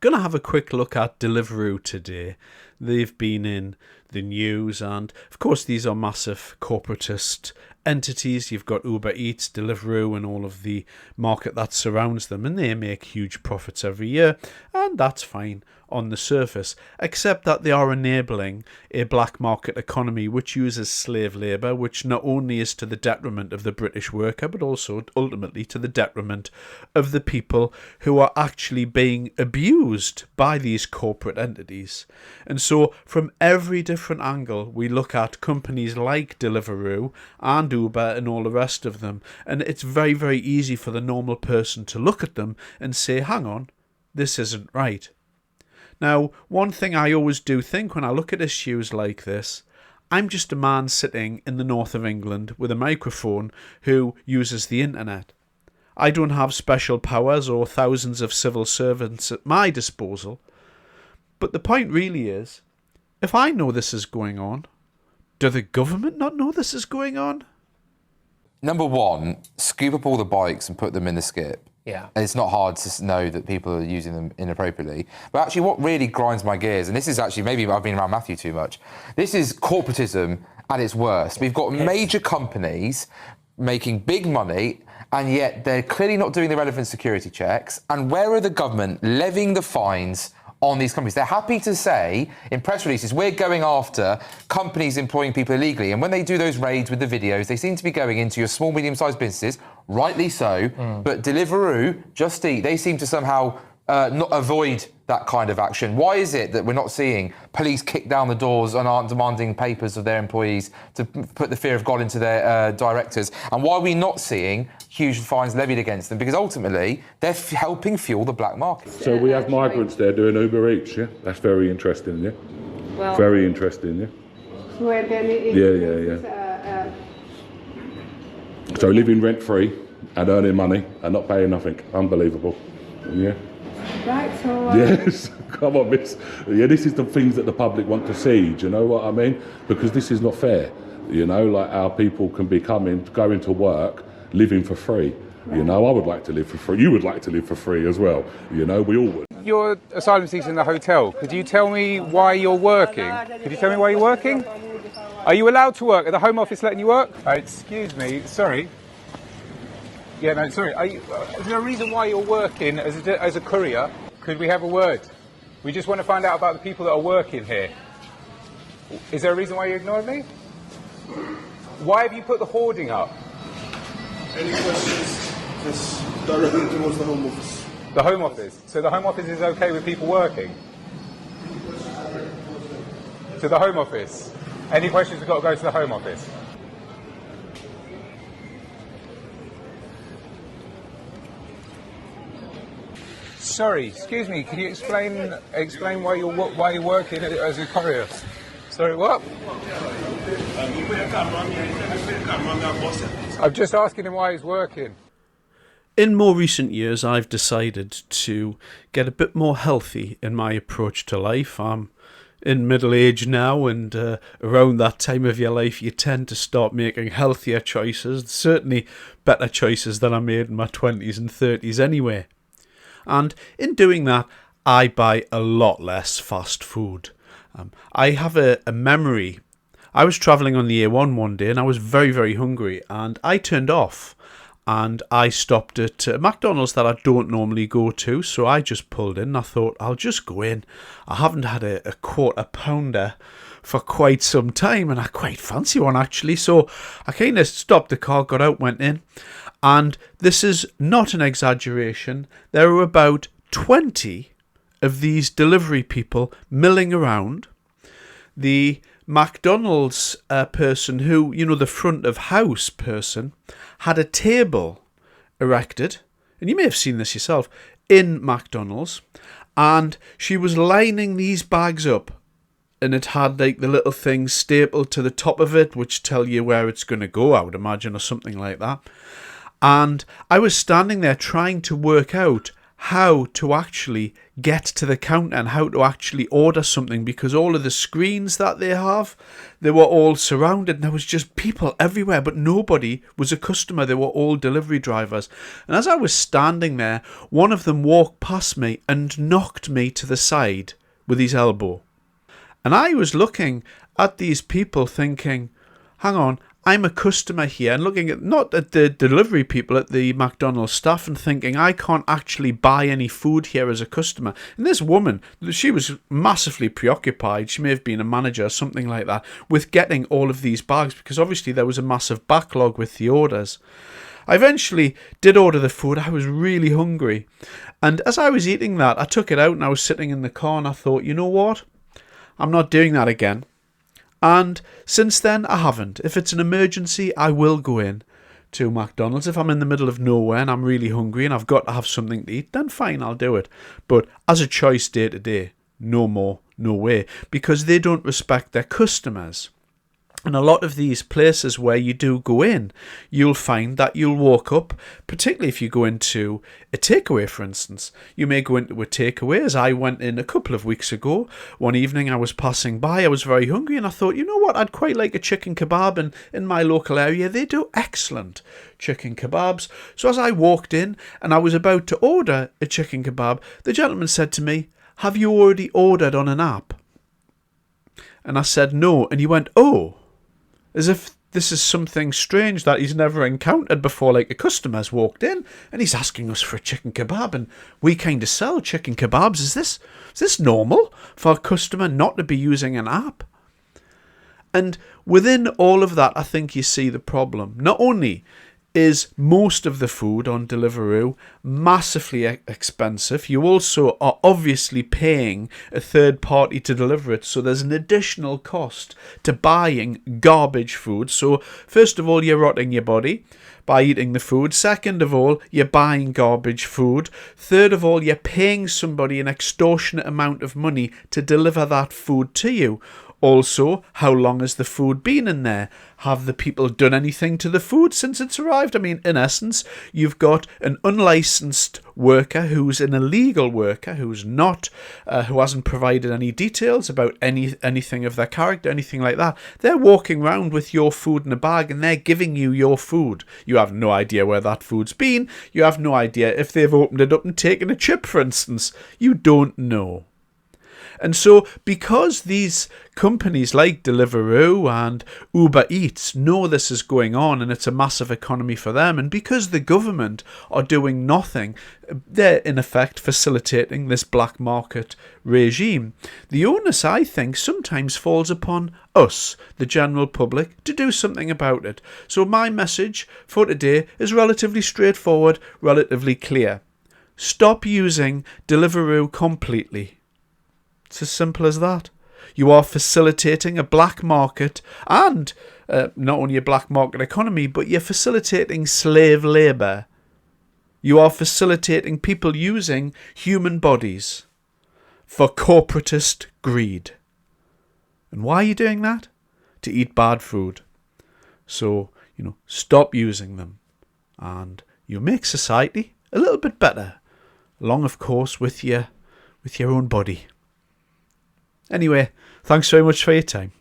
going to have a quick look at Deliveroo today. They've been in the news, and of course these are massive corporatist entities. You've got Uber Eats, Deliveroo, and all of the market that surrounds them, and they make huge profits every year, and that's fine on the surface, except that they are enabling a black market economy which uses slave labour, which not only is to the detriment of the British worker, but also ultimately to the detriment of the people who are actually being abused by these corporate entities. And so from every different angle, we look at companies like Deliveroo and Uber and all the rest of them, and it's very, very easy for the normal person to look at them and say, hang on, this isn't right. Now, one thing I always do think when I look at issues like this, I'm just a man sitting in the north of England with a microphone who uses the internet. I don't have special powers or thousands of civil servants at my disposal. But the point really is, if I know this is going on, do the government not know this is going on? Number one, scoop up all the bikes and put them in the skip. Yeah. And it's not hard to know that people are using them inappropriately. But actually what really grinds my gears, and this is actually, maybe I've been around Matthew too much, this is corporatism at its worst. We've got major companies making big money, and yet they're clearly not doing the relevant security checks. And where are the government levying the fines on these companies? They're happy to say in press releases, we're going after companies employing people illegally. And when they do those raids with the videos, they seem to be going into your small, medium-sized businesses, rightly so. But Deliveroo, Just Eat, they seem to somehow not avoid that kind of action. Why is it that we're not seeing police kick down the doors and aren't demanding papers of their employees to put the fear of God into their directors? And why are we not seeing huge fines levied against them? Because ultimately, they're helping fuel the black market. So we have migrants there doing Uber Eats, yeah? That's very interesting, yeah? Well, very interesting, yeah? Well, then Yeah. So living rent-free and earning money and not paying nothing. Unbelievable, yeah? Right, so... Yes, come on, miss. Yeah, this is the things that the public want to see, do you know what I mean? Because this is not fair, you know, like our people can be going to work, living for free. Right. You know, I would like to live for free. You would like to live for free as well, you know, we all would. Your asylum seeker in the hotel, could you tell me why you're working? Could you tell me why you're working? Are you allowed to work? Are the Home Office letting you work? Excuse me, sorry. Yeah, no, sorry. Is there a reason why you're working as a courier? Could we have a word? We just want to find out about the people that are working here. Is there a reason why you ignored me? Why have you put the hoarding up? Any questions? Just directly towards the Home Office. The Home Office? So the Home Office is okay with people working? To the Home Office? Any questions, we've got to go to the Home Office. Sorry, excuse me. Can you explain why you're working as a courier? Sorry, what? I'm just asking him why he's working. In more recent years, I've decided to get a bit more healthy in my approach to life. I'm in middle age now, and around that time of your life, you tend to start making healthier choices, certainly better choices than I made in my 20s and 30s anyway. And in doing that, I buy a lot less fast food. I have a memory. I was travelling on the A1 one day and I was very, very hungry, and I turned off and I stopped at McDonald's that I don't normally go to, so I just pulled in. I thought, I'll just go in. I haven't had a quarter pounder for quite some time, and I quite fancy one actually, so I kind of stopped the car, got out, went in. And this is not an exaggeration. There are about 20 of these delivery people milling around. The McDonald's person who, you know, the front of house person, had a table erected, and you may have seen this yourself, in McDonald's, and she was lining these bags up, and it had like the little things stapled to the top of it, which tell you where it's going to go, I would imagine, or something like that. And I was standing there trying to work out how to actually get to the counter and how to actually order something, because all of the screens that they were all surrounded and there was just people everywhere, but nobody was a customer. They were all delivery drivers. And as I was standing there, one of them walked past me and knocked me to the side with his elbow. And I was looking at these people thinking, hang on, I'm a customer here, and looking not at the delivery people, at the McDonald's staff, and thinking I can't actually buy any food here as a customer. And this woman, she was massively preoccupied. She may have been a manager or something like that, with getting all of these bags, because obviously there was a massive backlog with the orders. I eventually did order the food. I was really hungry. And as I was eating that, I took it out and I was sitting in the car and I thought, you know what? I'm not doing that again. And since then, I haven't. If it's an emergency, I will go in to McDonald's. If I'm in the middle of nowhere and I'm really hungry and I've got to have something to eat, then fine, I'll do it. But as a choice day to day, no more, no way. Because they don't respect their customers. And a lot of these places where you do go in, you'll find that you'll walk up, particularly if you go into a takeaway, for instance. You may go into a takeaway, as I went in a couple of weeks ago. One evening I was passing by, I was very hungry, and I thought, you know what, I'd quite like a chicken kebab, and in my local area they do excellent chicken kebabs. So as I walked in and I was about to order a chicken kebab, the gentleman said to me, have you already ordered on an app? And I said no, and he went, oh. As if this is something strange that he's never encountered before, like a customer's walked in and he's asking us for a chicken kebab, and we kind of sell chicken kebabs. Is this normal for a customer not to be using an app? And within all of that, I think you see the problem. Not only is most of the food on Deliveroo massively expensive, you also are obviously paying a third party to deliver it, so there's an additional cost to buying garbage food. So first of all, you're rotting your body by eating the food. Second of all, you're buying garbage food. Third of all, you're paying somebody an extortionate amount of money to deliver that food to you. Also, how long has the food been in there? Have the people done anything to the food since it's arrived? I mean, in essence, you've got an unlicensed worker who's an illegal worker, who's not, who hasn't provided any details about anything of their character, anything like that. They're walking around with your food in a bag and they're giving you your food. You have no idea where that food's been. You have no idea if they've opened it up and taken a chip, for instance. You don't know. And so, because these companies like Deliveroo and Uber Eats know this is going on and it's a massive economy for them, and because the government are doing nothing, they're in effect facilitating this black market regime. The onus, I think, sometimes falls upon us, the general public, to do something about it. So my message for today is relatively straightforward, relatively clear. Stop using Deliveroo completely. It's as simple as that. You are facilitating a black market and not only a black market economy, but you're facilitating slave labour. You are facilitating people using human bodies for corporatist greed. And why are you doing that? To eat bad food. So, stop using them and you'll make society a little bit better, along, of course, with your own body. Anyway, thanks very much for your time.